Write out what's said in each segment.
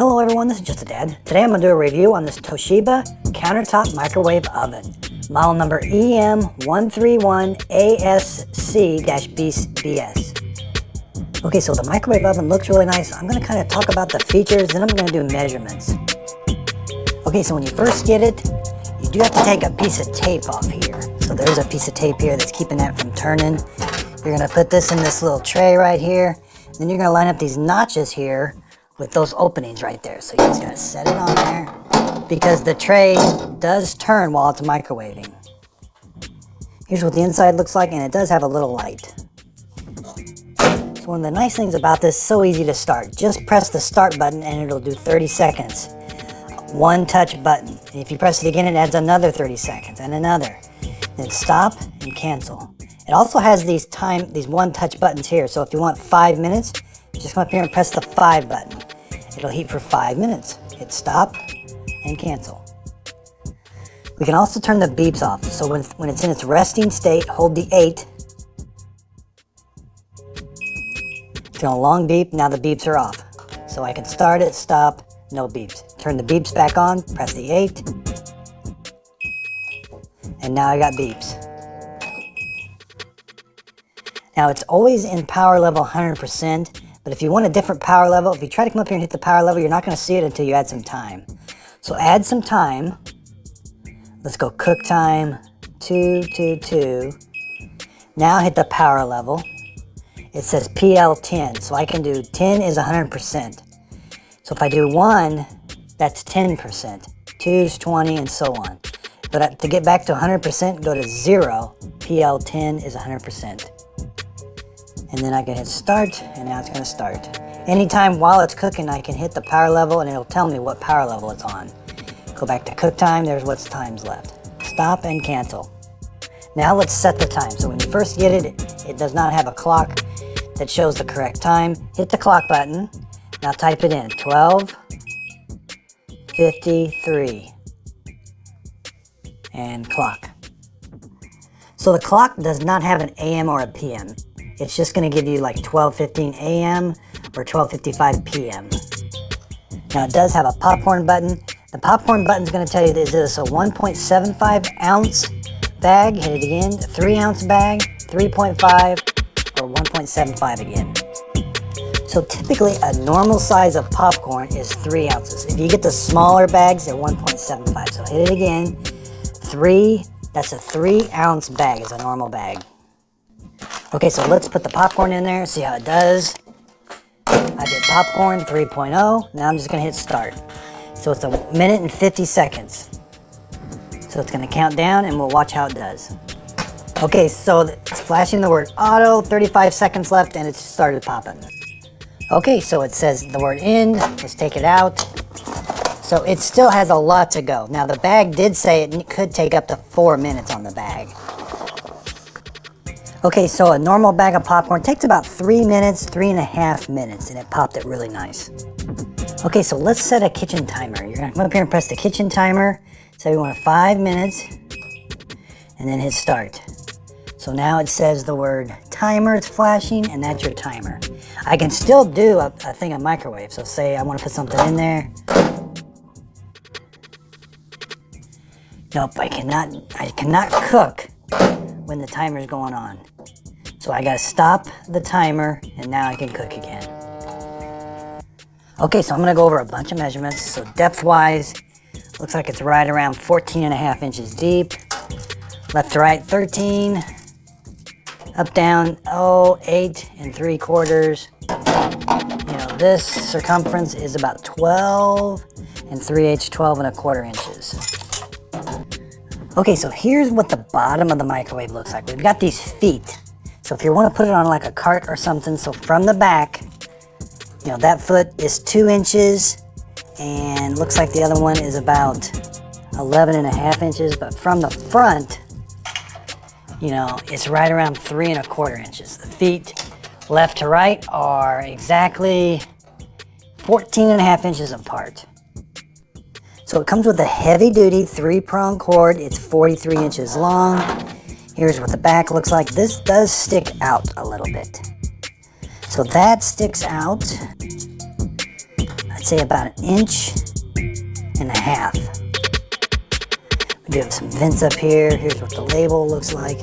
Hello everyone, this is Just a Dad. Today I'm going to do a review on this Toshiba countertop microwave oven, model number EM131ASC-BS. Okay, so the microwave oven looks really nice. I'm going to kind of talk about the features, then I'm going to do measurements. Okay, so when you first get it, you do have to take a piece of tape off here. So there's a piece of tape here that's keeping that from turning. You're going to put this in this little tray right here. Then you're going to line up these notches here with those openings right there. So you just gotta set it on there because the tray does turn while it's microwaving. Here's what the inside looks like, and it does have a little light. So one of the nice things about this, so easy to start. Just press the start button and it'll do 30 seconds. One touch button. And if you press it again, it adds another 30 seconds and another. Then stop and cancel. It also has these one touch buttons here. So if you want 5 minutes, just come up here and press the 5 button. It'll heat for 5 minutes. Hit stop and cancel. We can also turn the beeps off. So when it's in its resting state, hold the 8. It's going a long beep, now the beeps are off. So I can start it, stop, no beeps. Turn the beeps back on, press the 8. And now I got beeps. Now it's always in power level 100%. But if you want a different power level, if you try to come up here and hit the power level, you're not going to see it until you add some time. So add some time. Let's go cook time, 222. Now hit the power level. It says PL10, so I can do 10 is 100%. So if I do 1, that's 10%. 2 is 20, and so on. But to get back to 100%, go to 0. PL10 is 100%. And then I can hit start, and now it's going to start. Anytime while it's cooking, I can hit the power level, and it'll tell me what power level it's on. Go back to cook time, there's what's times left. Stop and cancel. Now let's set the time. So when you first get it, it does not have a clock that shows the correct time. Hit the clock button. Now type it in, 12:53. And clock. So the clock does not have an AM or a PM. It's just going to give you like 12:15 a.m. or 12:55 p.m. Now it does have a popcorn button. The popcorn button is going to tell you, is this a 1.75 ounce bag? Hit it again. 3 ounce bag, 3.5, or 1.75 again. So typically a normal size of popcorn is 3 ounces. If you get the smaller bags, they're 1.75. So hit it again. 3, that's a 3 ounce bag is a normal bag. Okay, so let's put the popcorn in there, see how it does. I did popcorn 3.0. Now I'm just going to hit start. So it's 1 minute and 50 seconds. So it's going to count down and we'll watch how it does. Okay, so it's flashing the word auto, 35 seconds left, and it started popping. Okay, so it says the word end. Let's take it out. So it still has a lot to go. Now the bag did say it could take up to 4 minutes on the bag. Okay, so a normal bag of popcorn takes about 3 minutes, 3.5 minutes, and it popped it really nice. Okay, so let's set a kitchen timer. You're gonna come up here and press the kitchen timer. So we want 5 minutes, and then hit start. So now it says the word timer, it's flashing, and that's your timer. I can still do a thing of microwave. So say I want to put something in there. Nope, I cannot cook when the timer is going on. So I gotta stop the timer, and now I can cook again. Okay, so I'm gonna go over a bunch of measurements. So depth-wise, looks like it's right around 14.5 inches deep. Left to right, 13. Up, down, 8 3/4. You know, this circumference is about 12 3/8, 12 1/4 inches. Okay, so here's what the bottom of the microwave looks like. We've got these feet. So if you want to put it on like a cart or something, so from the back, you know, that foot is 2 inches, and looks like the other one is about 11.5 inches, but from the front, you know, it's right around 3 1/4 inches. The feet left to right are exactly 14.5 inches apart. So it comes with a heavy-duty 3-prong cord. It's 43 inches long. Here's what the back looks like. This does stick out a little bit. So that sticks out. I'd say about 1.5 inches. We do have some vents up here. Here's what the label looks like.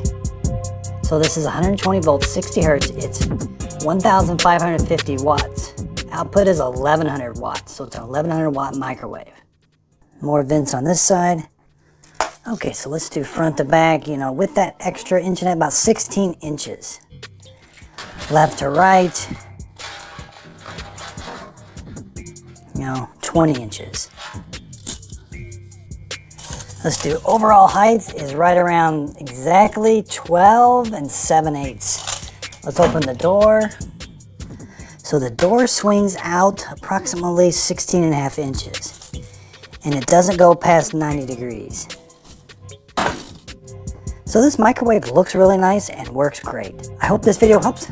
So this is 120 volts, 60 hertz. It's 1,550 watts. Output is 1,100 watts, so it's an 1,100 watt microwave. More vents on this side. Okay, so let's do front to back, you know, with that extra 1.5 inches, about 16 inches. Left to right, you know, 20 inches. Let's do overall height is right around exactly 12 7/8. Let's open the door. So the door swings out approximately 16.5 inches, and it doesn't go past 90 degrees. So this microwave looks really nice and works great. I hope this video helps.